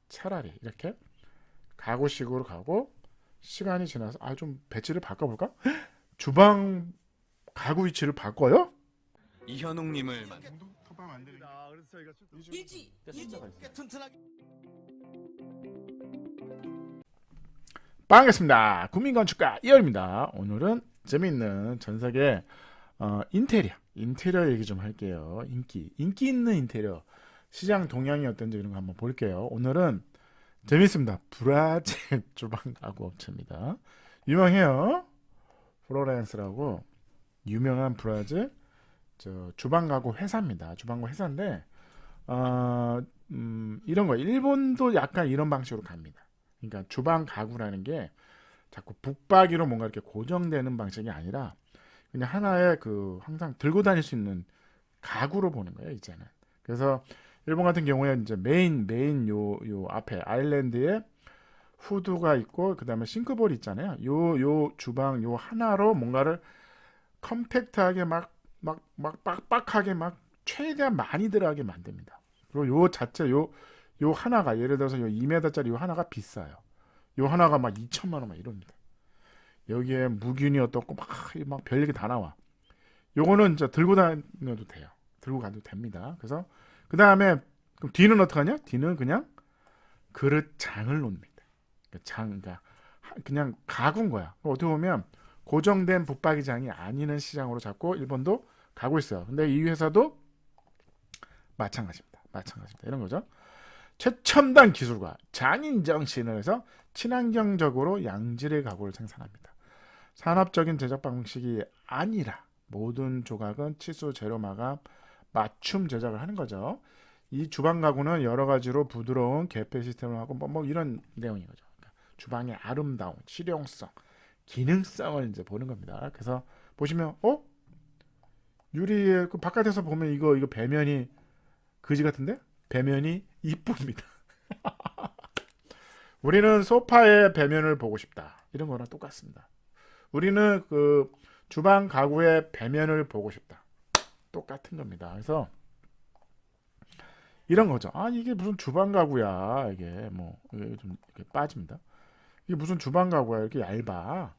차라리 이렇게 가구식으로 가고 시간이 지나서 좀 배치를 바꿔볼까? 주방 가구 위치를 바꿔요? 이현웅님을 터방 안 되는 그래서 저희가 일지 튼튼하게 반갑습니다. 국민건축가 이열입니다. 오늘은 재미있는 전세계 인테리어 얘기 좀 할게요. 인기 있는 인테리어 시장 동향이 어떤지 이런 거 한번 볼게요. 오늘은 재밌습니다. 브라질 주방 가구 업체입니다. 유명해요. 플로렌스라고 유명한 브라질 주방 가구 회사입니다. 주방 가구 회사인데 이런 거 일본도 약간 이런 방식으로 갑니다. 그러니까 주방 가구라는 게 자꾸 북박이로 뭔가 이렇게 고정되는 방식이 아니라 그냥 하나의 항상 들고 다닐 수 있는 가구로 보는 거예요, 이제는. 그래서 일본 같은 경우에 이제 메인 요 앞에 아일랜드에 후드가 있고 그다음에 싱크볼이 있잖아요. 요 주방 요 하나로 뭔가를 컴팩트하게 막 빡빡하게 막 최대한 많이 들어가게 만듭니다. 그리고 요 자체 요 하나가 예를 들어서 요 2m짜리 요 하나가 비싸요. 요 하나가 막 2천만 원 막 이럽니다. 여기에 무균이 어떻고 막 별얘기 다 나와. 요거는 이제 들고 다녀도 돼요. 들고 가도 됩니다. 그래서 그 다음에 그럼 뒤는 어떡하냐? 뒤는 그냥 그릇장을 놓습니다. 그러니까 그냥 가구인 거야. 어떻게 보면 고정된 붙박이장이 아니는 시장으로 자꾸 일본도 가고 있어요. 근데 이 회사도 마찬가지입니다. 이런 거죠. 최첨단 기술과 장인 정신을 해서 친환경적으로 양질의 가구를 생산합니다. 산업적인 제작 방식이 아니라 모든 조각은 치수, 재료 마감, 맞춤 제작을 하는 거죠. 이 주방 가구는 여러 가지로 부드러운 개폐 시스템을 하고 뭐 이런 내용인 거죠. 그러니까 주방의 아름다움, 실용성, 기능성을 이제 보는 겁니다. 그래서 보시면 유리에 바깥에서 보면 이거 배면이 그지 같은데 배면이 이쁩니다. 우리는 소파의 배면을 보고 싶다. 이런 거랑 똑같습니다. 우리는 주방 가구의 배면을 보고 싶다. 똑같은 겁니다. 그래서 이런 거죠. 이게 무슨 주방 가구야. 이게 이게 좀 이렇게 빠집니다. 이게 무슨 주방 가구야. 이렇게 얇아.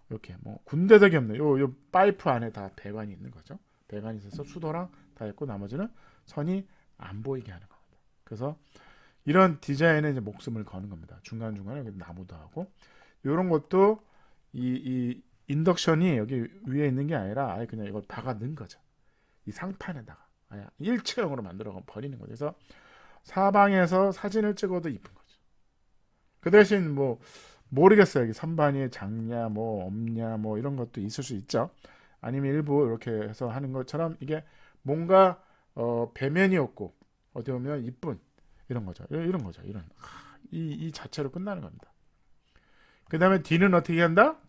이렇게 군데더기 없네. 요 파이프 안에 다 배관이 있는 거죠. 배관이 있어서 수도랑 다 있고 나머지는 선이 안 보이게 하는 겁니다. 그래서 이런 디자인에 이제 목숨을 거는 겁니다. 중간중간에 여기 나무도 하고 이런 것도 이 인덕션이 여기 위에 있는 게 아니라 아예 그냥 이걸 박아 넣은 거죠. 이 상판에다가 아예 일체형으로 만들어 버리는 거죠. 그래서 사방에서 사진을 찍어도 이쁜 거죠. 그 대신 모르겠어요. 여기 선반이 작냐 없냐 이런 것도 있을 수 있죠. 아니면 일부 이렇게 해서 하는 것처럼 이게 뭔가 배면이 없고 어떻게 보면 이쁜 이런 거죠. 이 자체로 끝나는 겁니다. 그 다음에 뒤는 어떻게 한다?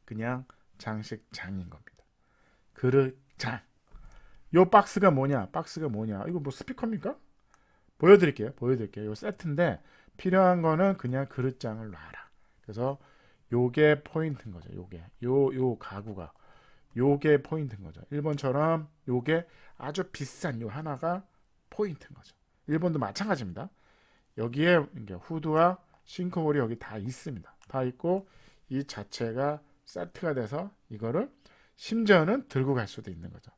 그냥 장식장인 겁니다. 그릇장. 요 박스가 뭐냐? 이거 스피커입니까? 보여드릴게요. 요 세트인데 필요한 거는 그냥 그릇장을 놔라. 그래서 요게 포인트인 거죠. 요 가구가 요게 포인트인 거죠. 일본처럼 요게 아주 비싼 요 하나가 포인트인 거죠. 일본도 마찬가지입니다. 여기에 이제 후드와 싱크볼이 여기 다 있습니다. 다 있고 이 자체가 세트가 돼서 이거를 심지어는 들고 갈 수도 있는 거죠.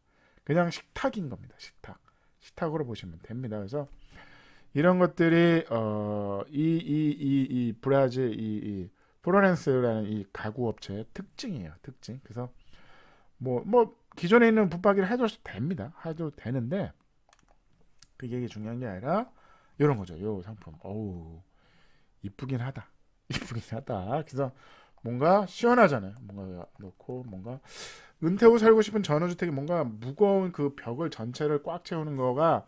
그냥 식탁인 겁니다. 식탁으로 보시면 됩니다. 그래서 이런 것들이 이 브라질 이 플로렌스라는 이 가구 업체의 특징이에요. 그래서 기존에 있는 붙박이를 해도 됩니다. 해도 되는데 그게 중요한 게 아니라 이런 거죠. 요 상품. 이쁘긴 하다. 그래서 뭔가 시원하잖아요. 뭔가 넣고 뭔가 은퇴 후 살고 싶은 전원주택이 뭔가 무거운 그 벽을 전체를 꽉 채우는 거가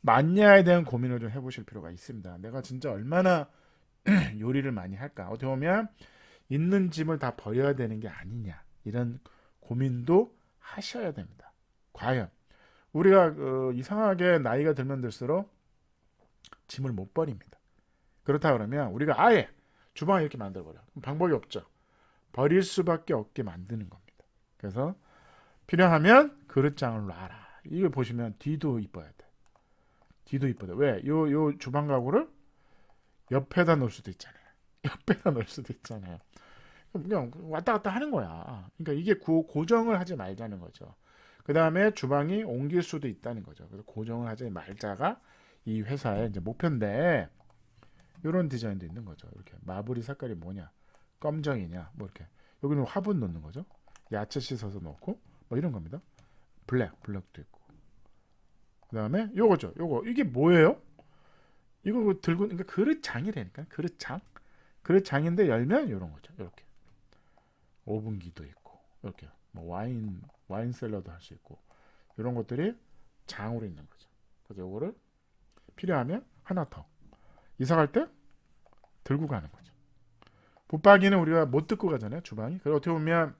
맞냐에 대한 고민을 좀 해보실 필요가 있습니다. 내가 진짜 얼마나 요리를 많이 할까? 어떻게 보면 있는 짐을 다 버려야 되는 게 아니냐 이런 고민도 하셔야 됩니다. 과연 우리가 이상하게 나이가 들면 들수록 짐을 못 버립니다. 그렇다 그러면 우리가 아예 주방에 이렇게 만들어버려. 방법이 없죠. 버릴 수밖에 없게 만드는 겁니다. 그래서 필요하면 그릇장을 놔라. 이거 보시면 뒤도 이뻐야 돼. D도 이쁘다. 왜? 요 주방 가구를 옆에다 놓을 수도 있잖아요. 옆에다 놓을 수도 있잖아요. 그냥 왔다 갔다 하는 거야. 그러니까 이게 고정을 하지 말자는 거죠. 그 다음에 주방이 옮길 수도 있다는 거죠. 그래서 고정을 하지 말자가 이 회사의 이제 목표인데, 이런 디자인도 있는 거죠. 이렇게 마블이 색깔이 뭐냐, 검정이냐, 뭐 이렇게. 여기는 화분 넣는 거죠. 야채 씻어서 넣고 뭐 이런 겁니다. 블랙도 있고. 그 다음에 요거죠. 요거 이게 뭐예요? 이거 들고, 그러니까 그릇장이라니까. 그릇장인데 열면 이런 거죠. 이렇게 오븐기도 있고, 이렇게 뭐 와인 셀러도 할 수 있고, 이런 것들이 장으로 있는 거죠. 그래서 요거를 필요하면 하나 더 이사 갈 때 들고 가는 거죠. 붙박이는 우리가 못 듣고 가잖아요, 주방이. 그래서 어떻게 보면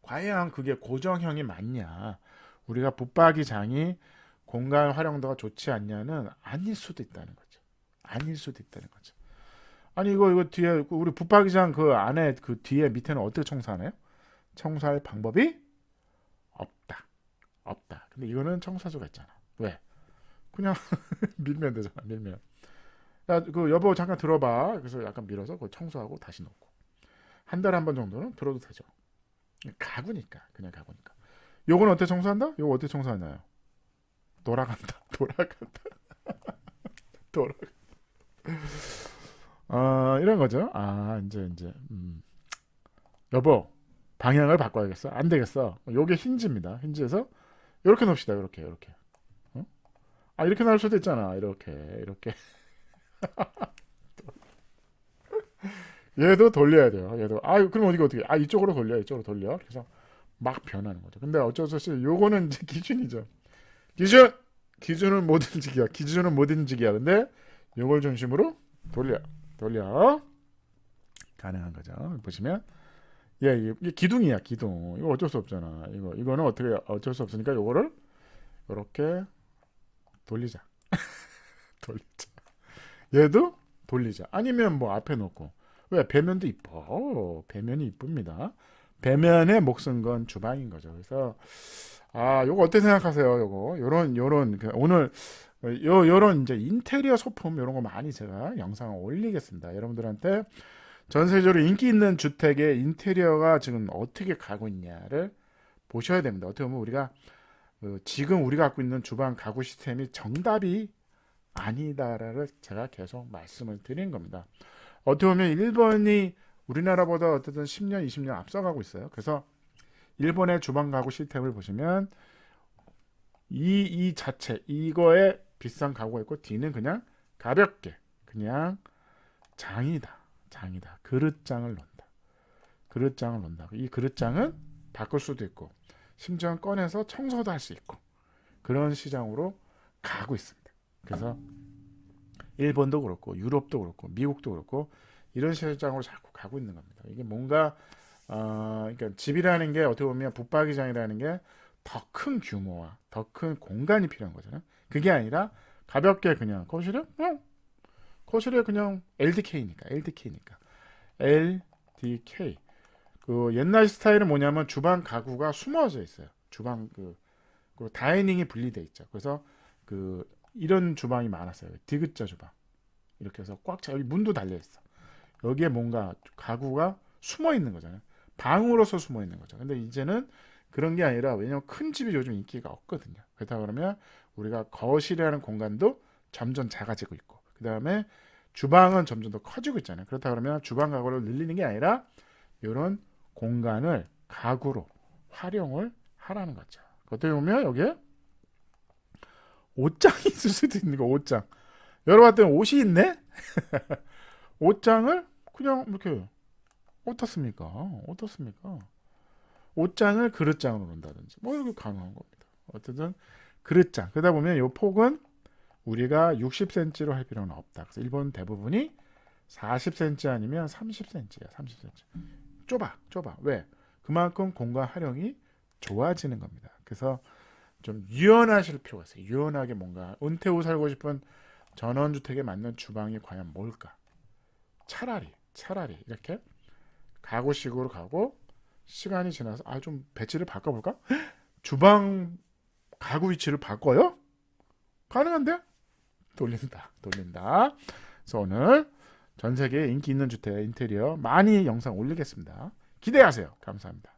과연 그게 고정형이 맞냐, 우리가 붙박이 장이 공간 활용도가 좋지 않냐는 아닐 수도 있다는 거죠. 아니 이거 뒤에 우리 붙박이장 그 안에 그 뒤에 밑에는 어떻게 청소하나요? 청소할 방법이 없다. 근데 이거는 청소수가 있잖아. 왜? 그냥 밀면 되잖아. 밀면. 야, 그 여보 잠깐 들어봐. 그래서 약간 밀어서 그걸 청소하고 다시 놓고. 한 달에 한 번 정도는 들어도 되죠. 가구니까. 그냥 가구니까. 요건 어떻게 청소한다? 요거 어떻게 청소하나요? 돌아간다. 이런 거죠. 이제 여보 방향을 바꿔야겠어. 안 되겠어. 요게 힌지입니다. 힌지에서 이렇게 놓읍시다. 이렇게. 어? 이렇게 나올 수도 있잖아. 이렇게. 얘도 돌려야 돼요. 얘도. 그럼 어떻게? 이쪽으로 돌려. 그래서 막 변하는 거죠. 근데 어쩔 수 없이 요거는 이제 기준이죠. 기준은 못 움직이야. 근데 요걸 중심으로 돌려. 가능한 거죠. 보시면 이게 기둥이야, 기둥. 이거 어쩔 수 없잖아. 이거는 어쩔 수 없으니까 요거를 이렇게 돌리자. 얘도 돌리자. 아니면 뭐 앞에 놓고. 왜? 배면도 이뻐. 배면이 이쁩니다. 배면에 목 쓴 건 주방인 거죠. 그래서 요거 어떻게 생각하세요? 요런 오늘 요런 이제 인테리어 소품 요런 거 많이 제가 영상을 올리겠습니다. 여러분들한테 전세적으로 인기 있는 주택의 인테리어가 지금 어떻게 가고 있냐를 보셔야 됩니다. 어떻게 보면 우리가 지금 우리가 갖고 있는 주방 가구 시스템이 정답이 아니다라를 제가 계속 말씀을 드린 겁니다. 어떻게 보면 일본이 우리나라보다 어쨌든 10년, 20년 앞서가고 있어요. 그래서 일본의 주방 가구 시스템을 보시면 이 자체 이거에 비싼 가구가 있고 D는 그냥 가볍게 그냥 장이다. 그릇장을 놓는다. 이 그릇장은 바꿀 수도 있고 심지어 꺼내서 청소도 할 수 있고 그런 시장으로 가고 있습니다. 그래서 일본도 그렇고 유럽도 그렇고 미국도 그렇고 이런 시장으로 자꾸 가고 있는 겁니다. 이게 뭔가 그러니까 집이라는 게 어떻게 보면 붙박이장이라는 게 더 큰 규모와 더 큰 공간이 필요한 거잖아요. 그게 아니라 가볍게 그냥 거실에 그냥 LDK니까 LDK. 그 옛날 스타일은 뭐냐면 주방 가구가 숨어져 있어요. 주방 그 다이닝이 분리돼 있죠. 그래서 이런 주방이 많았어요. 디귿자 주방. 이렇게 해서 꽉 차. 여기 문도 달려 있어. 여기에 뭔가 가구가 숨어 있는 거잖아요. 방으로서 숨어 있는 거죠. 근데 이제는 그런 게 아니라 왜냐면 큰 집이 요즘 인기가 없거든요. 그렇다 그러면 우리가 거실이라는 공간도 점점 작아지고 있고 그 다음에 주방은 점점 더 커지고 있잖아요. 그렇다 그러면 주방 가구를 늘리는 게 아니라 이런 공간을 가구로 활용을 하라는 거죠. 어떻게 보면 여기에 옷장이 있을 수도 있는 거. 옷장. 여러분한테 옷이 있네? 옷장을 그냥 이렇게 어떻습니까? 옷장을 그릇장으로 놓는다든지 뭐 이렇게 가능한 겁니다. 어쨌든 그릇장. 그러다 보면 이 폭은 우리가 60cm로 할 필요는 없다. 그래서 일본 대부분이 40cm 아니면 30cm야. 30cm. 좁아. 왜? 그만큼 공간 활용이 좋아지는 겁니다. 그래서 좀 유연하실 필요가 있어요. 유연하게 뭔가 은퇴 후 살고 싶은 전원주택에 맞는 주방이 과연 뭘까? 차라리 이렇게 가구식으로 가고 시간이 지나서 좀 배치를 바꿔볼까? 주방 가구 위치를 바꿔요? 가능한데? 돌린다. 그래서 오늘 전 세계 인기 있는 주택 인테리어 많이 영상 올리겠습니다. 기대하세요. 감사합니다.